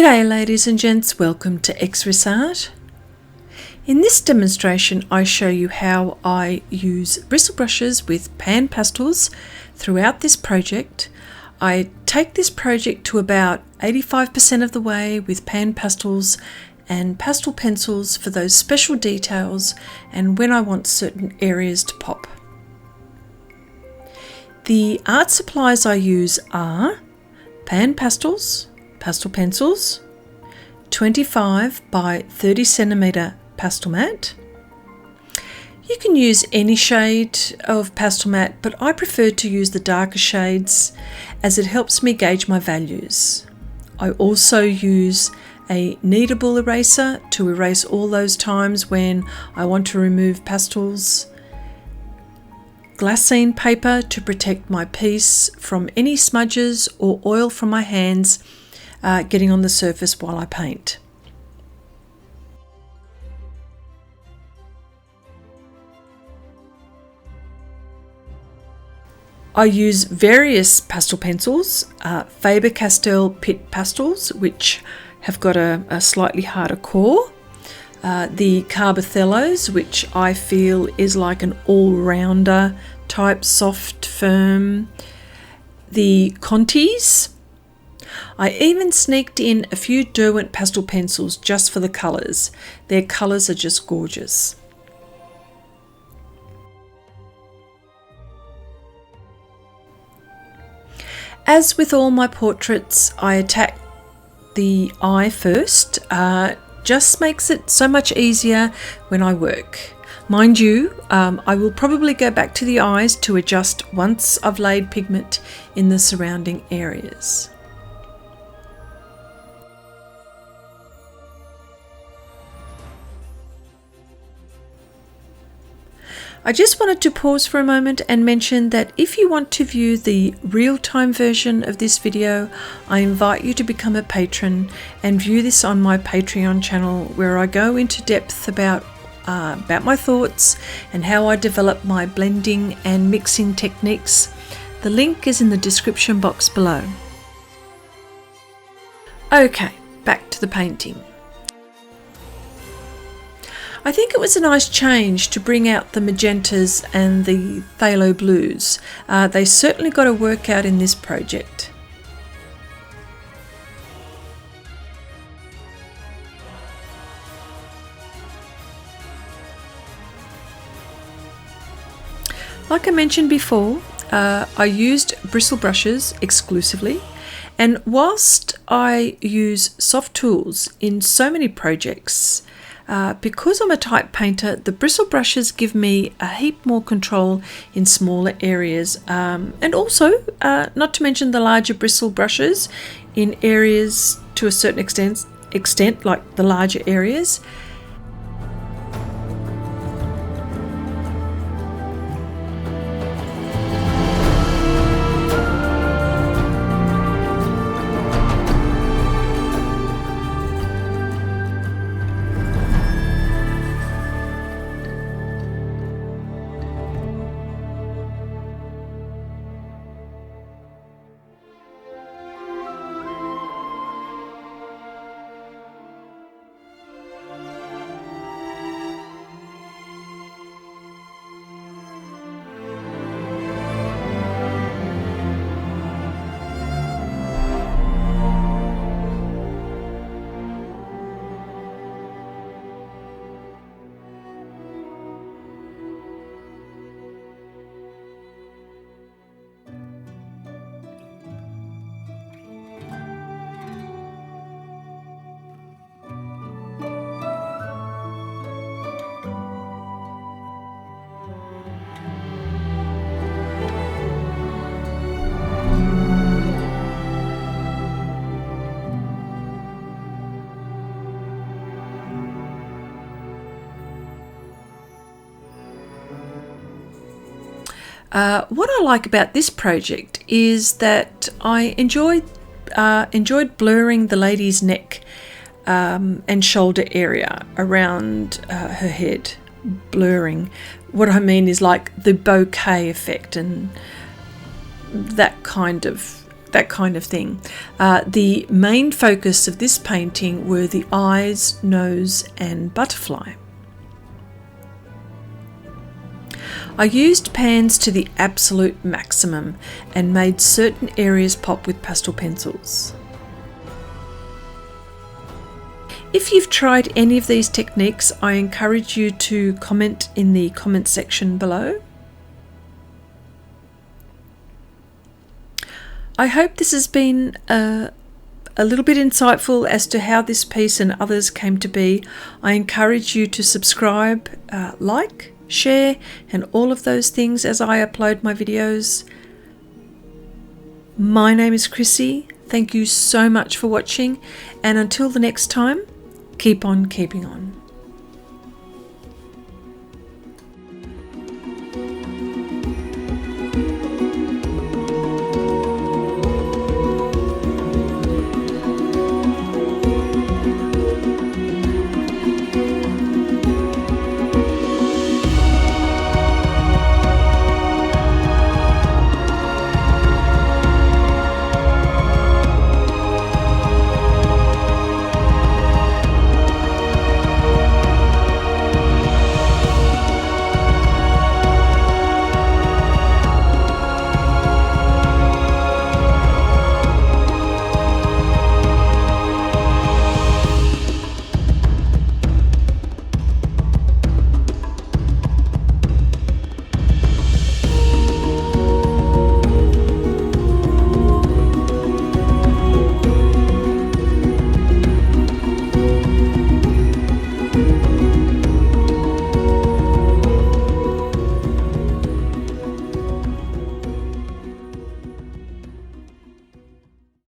G'day ladies and gents, welcome to Xrissart. In this demonstration I show you how I use bristle brushes with PanPastels throughout this project. I take this project to about 85% of the way with PanPastels and Pastel Pencils for those special details and when I want certain areas to pop. The art supplies I use are PanPastels, Pastel Pencils, 25 by 30 centimeter Pastelmat. You can use any shade of Pastelmat, but I prefer to use the darker shades as it helps me gauge my values. I also use a kneadable eraser to erase all those times when I want to remove pastels. Glassine paper to protect my piece from any smudges or oil from my hands getting on the surface while I paint. I use various pastel pencils, Faber-Castell Pastels, which have got a slightly harder core, the Pthalos, which I feel is like an all-rounder type, soft, firm, the Contis. I even sneaked in a few Derwent pastel pencils just for the colours. Their colours are just gorgeous. As with all my portraits, I attack the eye first. Just makes it so much easier when I work. Mind you, I will probably go back to the eyes to adjust once I've laid pigment in the surrounding areas. I just wanted to pause for a moment and mention that if you want to view the real-time version of this video, I invite you to become a patron and view this on my Patreon channel, where I go into depth about my thoughts and how I develop my blending and mixing techniques. The link is in the description box below. Okay, back to the painting. I think it was a nice change to bring out the magentas and the phthalo blues. They certainly got a workout in this project. Like I mentioned before, I used bristle brushes exclusively, and whilst I use soft tools in so many projects, because I'm a type painter, the bristle brushes give me a heap more control in smaller areas, and also not to mention the larger bristle brushes in areas to a certain extent like the larger areas. What I like about this project is that I enjoyed blurring the lady's neck and shoulder area around her head. Blurring. What I mean is like the bouquet effect and that kind of that kind of thing. The main focus of this painting were the eyes, nose and butterfly. I used pans to the absolute maximum and made certain areas pop with pastel pencils. If you've tried any of these techniques, I encourage you to comment in the comment section below. I hope this has been a little bit insightful as to how this piece and others came to be. I encourage you to subscribe, like, share and all of those things as I upload my videos. My name is Chrissy. Thank you so much for watching, and until the next time, keep on keeping on.